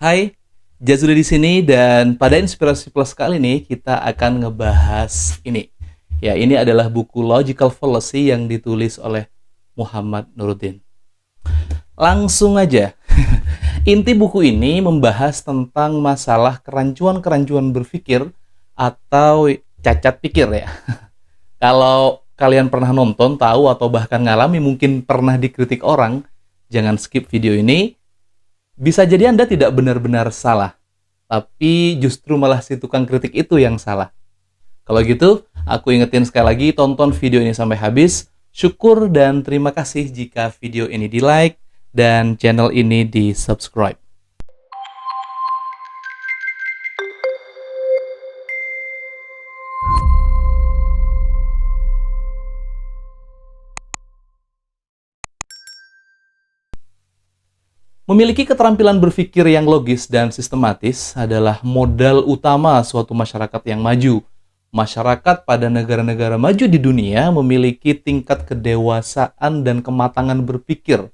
Hai, Jazuli di sini dan pada Inspirasi Plus kali ini kita akan ngebahas ini. Ya, ini adalah buku Logical Fallacy yang ditulis oleh Muhammad Nuruddin. Langsung aja. Inti buku ini membahas tentang masalah kerancuan-kerancuan berpikir atau cacat pikir ya. Kalau kalian pernah nonton, tahu atau bahkan ngalami mungkin pernah dikritik orang, jangan skip video ini. Bisa jadi Anda tidak benar-benar salah, tapi justru malah si tukang kritik itu yang salah. Kalau gitu, aku ingetin sekali lagi, tonton video ini sampai habis. Syukur dan terima kasih jika video ini di-like dan channel ini di-subscribe. Memiliki keterampilan berpikir yang logis dan sistematis adalah modal utama suatu masyarakat yang maju. Masyarakat pada negara-negara maju di dunia memiliki tingkat kedewasaan dan kematangan berpikir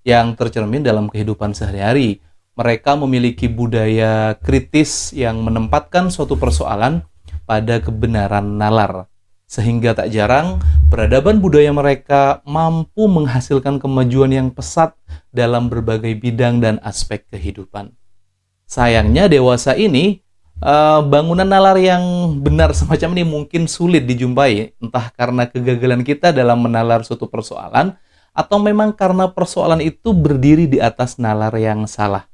yang tercermin dalam kehidupan sehari-hari. Mereka memiliki budaya kritis yang menempatkan suatu persoalan pada kebenaran nalar. Sehingga tak jarang, peradaban budaya mereka mampu menghasilkan kemajuan yang pesat dalam berbagai bidang dan aspek kehidupan. Sayangnya dewasa ini, bangunan nalar yang benar semacam ini mungkin sulit dijumpai, entah karena kegagalan kita dalam menalar suatu persoalan, atau memang karena persoalan itu berdiri di atas nalar yang salah.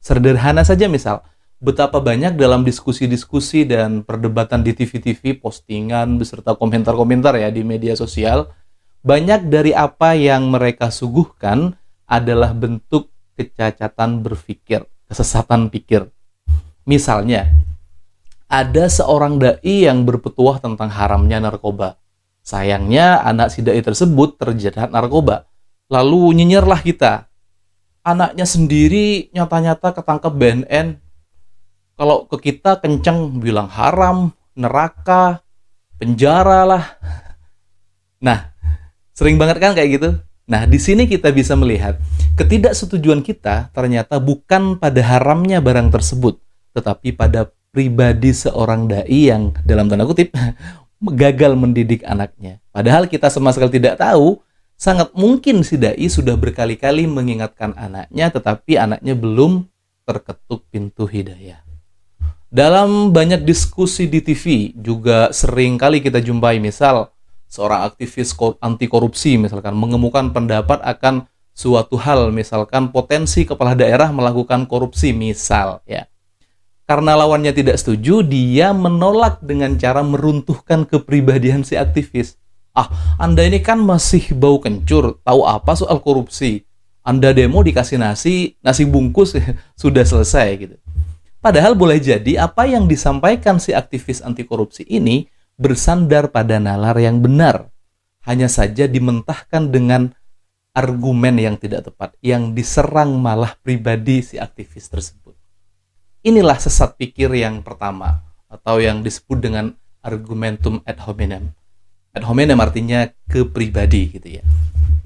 Sederhana saja misal, betapa banyak dalam diskusi-diskusi dan perdebatan di TV-TV, postingan, beserta komentar-komentar ya di media sosial, banyak dari apa yang mereka suguhkan adalah bentuk kecacatan berpikir, kesesatan pikir. Misalnya, ada seorang dai yang berpetuah tentang haramnya narkoba. Sayangnya, anak si dai tersebut terjerat narkoba. Lalu nyinyirlah kita. Anaknya sendiri nyata-nyata ketangkep BNN. Kalau ke kita kenceng bilang haram, neraka, penjara lah. Nah, sering banget kan kayak gitu? Nah, di sini kita bisa melihat ketidaksetujuan kita ternyata bukan pada haramnya barang tersebut, tetapi pada pribadi seorang dai yang dalam tanda kutip gagal mendidik anaknya. Padahal kita sama sekali tidak tahu, sangat mungkin si dai sudah berkali-kali mengingatkan anaknya, tetapi anaknya belum terketuk pintu hidayah. Dalam banyak diskusi di TV juga sering kali kita jumpai, misal seorang aktivis anti korupsi misalkan mengemukan pendapat akan suatu hal, misalkan potensi kepala daerah melakukan korupsi misal ya. Karena lawannya tidak setuju, dia menolak dengan cara meruntuhkan kepribadian si aktivis. Anda ini kan masih bau kencur, tahu apa soal korupsi? Anda demo dikasih nasi bungkus sudah selesai gitu. Padahal boleh jadi apa yang disampaikan si aktivis anti korupsi ini bersandar pada nalar yang benar. Hanya saja dimentahkan dengan argumen yang tidak tepat, yang diserang malah pribadi si aktivis tersebut. Inilah sesat pikir yang pertama, atau yang disebut dengan argumentum ad hominem. Ad hominem artinya ke pribadi gitu ya.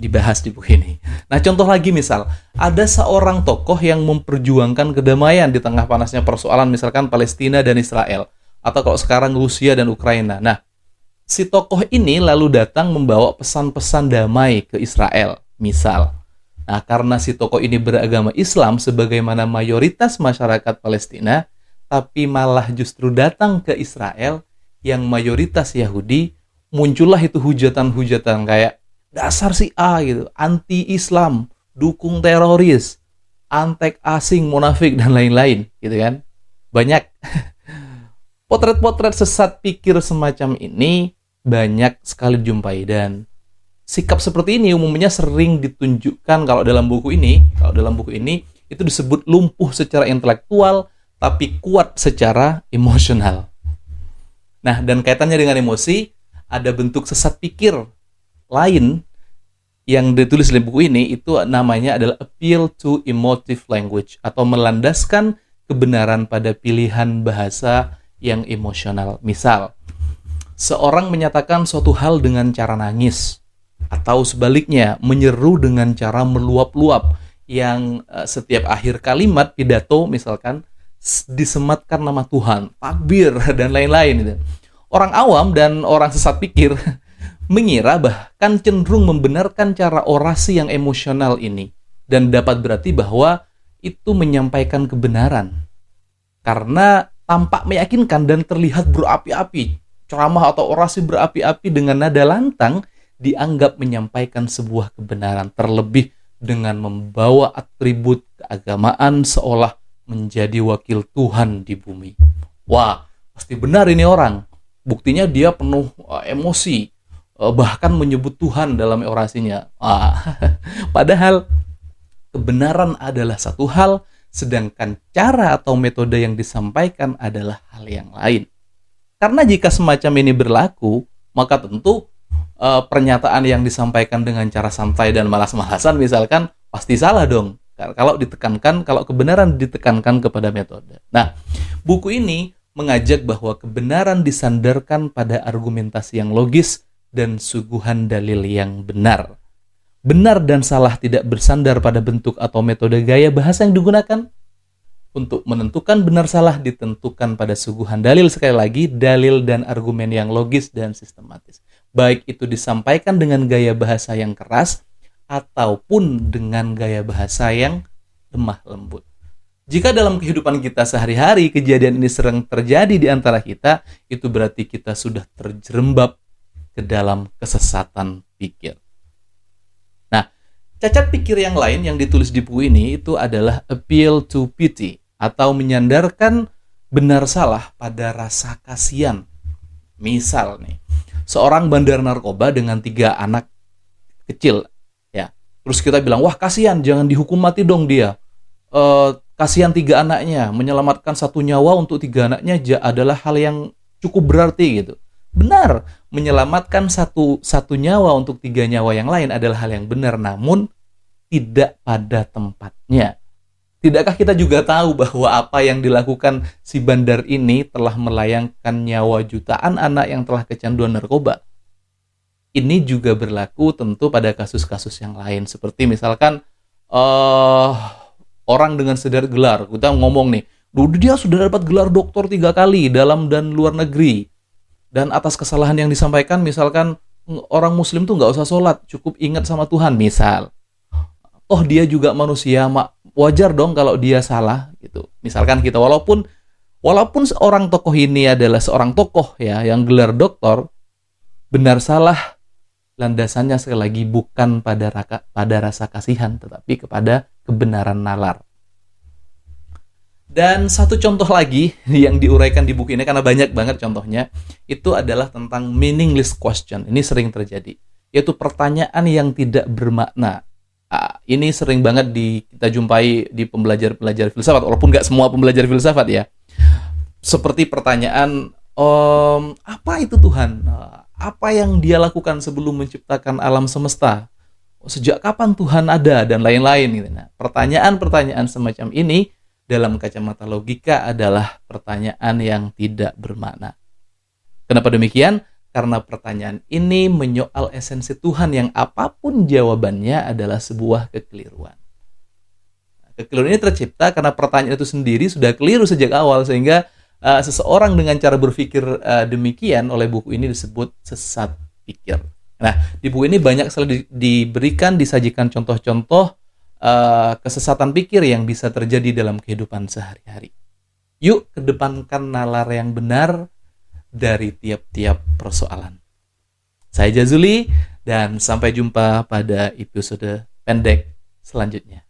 Dibahas di buku ini. Nah, contoh lagi misal, ada seorang tokoh yang memperjuangkan kedamaian di tengah panasnya persoalan misalkan Palestina dan Israel, atau kalau sekarang Rusia dan Ukraina. Nah, si tokoh ini lalu datang membawa pesan-pesan damai ke Israel, misal. Nah, karena si tokoh ini beragama Islam sebagaimana mayoritas masyarakat Palestina, tapi malah justru datang ke Israel yang mayoritas Yahudi, muncullah itu hujatan-hujatan kayak dasar si A gitu, anti-Islam, dukung teroris, antek asing, munafik, dan lain-lain gitu kan. Banyak. Potret-potret sesat pikir semacam ini banyak sekali dijumpai, dan sikap seperti ini umumnya sering ditunjukkan kalau dalam buku ini itu disebut lumpuh secara intelektual tapi kuat secara emosional. Nah, dan kaitannya dengan emosi, ada bentuk sesat pikir lain yang ditulis dalam buku ini, itu namanya adalah appeal to emotive language, atau melandaskan kebenaran pada pilihan bahasa yang emosional. Misal, seorang menyatakan suatu hal dengan cara nangis, atau sebaliknya menyeru dengan cara meluap-luap yang setiap akhir kalimat pidato misalkan disematkan nama Tuhan, takbir dan lain-lain gitu. Orang awam dan orang sesat pikir mengira bahkan cenderung membenarkan cara orasi yang emosional ini dan dapat berarti bahwa itu menyampaikan kebenaran karena tampak meyakinkan dan terlihat berapi-api. Ceramah atau orasi berapi-api dengan nada lantang dianggap menyampaikan sebuah kebenaran, terlebih dengan membawa atribut keagamaan seolah menjadi wakil Tuhan di bumi. Wah, pasti benar ini orang. Buktinya dia penuh emosi, bahkan menyebut Tuhan dalam orasinya. Padahal kebenaran adalah satu hal, sedangkan cara atau metode yang disampaikan adalah hal yang lain. Karena jika semacam ini berlaku, maka tentu pernyataan yang disampaikan dengan cara santai dan malas-malasan misalkan pasti salah dong. Kalau kebenaran ditekankan kepada metode. Nah, buku ini mengajak bahwa kebenaran disandarkan pada argumentasi yang logis dan suguhan dalil yang benar. Benar dan salah tidak bersandar pada bentuk atau metode gaya bahasa yang digunakan. Untuk menentukan benar salah ditentukan pada suguhan dalil, sekali lagi, dalil dan argumen yang logis dan sistematis. Baik itu disampaikan dengan gaya bahasa yang keras ataupun dengan gaya bahasa yang lemah lembut. Jika dalam kehidupan kita sehari-hari kejadian ini sering terjadi di antara kita, itu berarti kita sudah terjerembab ke dalam kesesatan pikir. Nah, cacat pikir yang lain yang ditulis di buku ini itu adalah appeal to pity atau menyandarkan benar salah pada rasa kasihan. Misal nih, seorang bandar narkoba dengan 3 anak kecil, ya. Terus kita bilang, wah kasihan, jangan dihukum mati dong dia. Kasihan 3 anaknya, menyelamatkan 1 nyawa untuk 3 anaknya adalah hal yang cukup berarti gitu. Benar, menyelamatkan satu nyawa untuk 3 nyawa yang lain adalah hal yang benar, namun tidak pada tempatnya. Tidakkah kita juga tahu bahwa apa yang dilakukan si bandar ini telah melayangkan nyawa jutaan anak yang telah kecanduan narkoba? Ini juga berlaku tentu pada kasus-kasus yang lain, seperti misalkan orang dengan sederet gelar, kita ngomong nih, dia sudah dapat gelar doktor 3 kali dalam dan luar negeri. Dan atas kesalahan yang disampaikan, misalkan orang muslim tuh nggak usah sholat, cukup ingat sama Tuhan, misal. Oh dia juga manusia, wajar dong kalau dia salah, gitu. Misalkan kita, walaupun seorang tokoh ini adalah seorang tokoh ya, yang gelar doktor, benar salah landasannya sekali lagi bukan pada rasa kasihan, tetapi kepada kebenaran nalar. Dan satu contoh lagi yang diuraikan di buku ini, karena banyak banget contohnya, itu adalah tentang meaningless question. Ini sering terjadi, yaitu pertanyaan yang tidak bermakna. Ini sering banget kita jumpai di pembelajar filsafat, walaupun nggak semua pembelajar filsafat ya. Seperti pertanyaan, apa itu Tuhan? Apa yang dia lakukan sebelum menciptakan alam semesta? Sejak kapan Tuhan ada? Dan lain-lain. Gitu. Nah, pertanyaan-pertanyaan semacam ini dalam kacamata logika adalah pertanyaan yang tidak bermakna. Kenapa demikian? Karena pertanyaan ini menyoal esensi Tuhan yang apapun jawabannya adalah sebuah kekeliruan. Kekeliruan ini tercipta karena pertanyaan itu sendiri sudah keliru sejak awal, sehingga seseorang dengan cara berpikir demikian oleh buku ini disebut sesat pikir. Nah, di buku ini banyak sekali disajikan contoh-contoh kesesatan pikir yang bisa terjadi dalam kehidupan sehari-hari. Yuk kedepankan nalar yang benar dari tiap-tiap persoalan. Saya Jazuli dan sampai jumpa pada episode pendek selanjutnya.